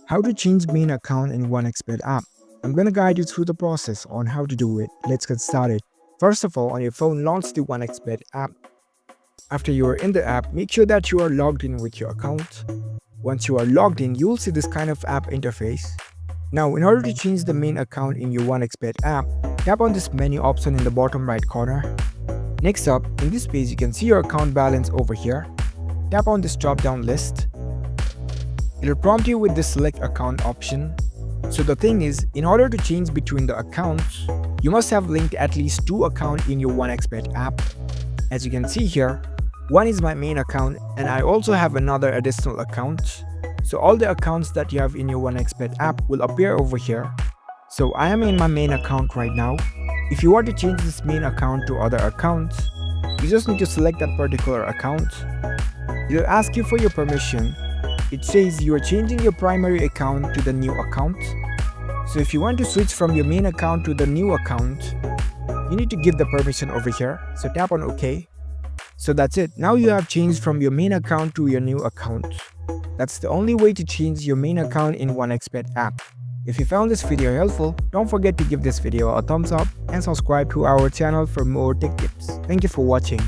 How to change main account in OneXBet app. I'm gonna guide you through the process on how to do it. Let's get started. First of all, on your phone, launch the OneXBet app. After you are in the app, make sure that you are logged in with your account. Once you are logged in, you'll see this kind of app interface. Now, in order to change the main account in your OneXBet app, tap on this menu option in the bottom right corner. Next up, in this page, you can see your account balance over here. Tap on this drop-down list. It'll prompt you with the select account option. So the thing is, in order to change between the accounts, you must have linked at least 2 accounts in your OneXBet app. As you can see here, one is my main account and I also have another additional account. So all the accounts that you have in your OneXBet app will appear over here. So I am in my main account right now. If you want to change this main account to other accounts, you just need to select that particular account. It'll ask you for your permission. It says you are changing your primary account to the new account. So if you want to switch from your main account to the new account, you need to give the permission over here. So tap on OK. So that's it. Now you have changed from your main account to your new account. That's the only way to change your main account in OneXBet app. If you found this video helpful, don't forget to give this video a thumbs up and subscribe to our channel for more tech tips. Thank you for watching.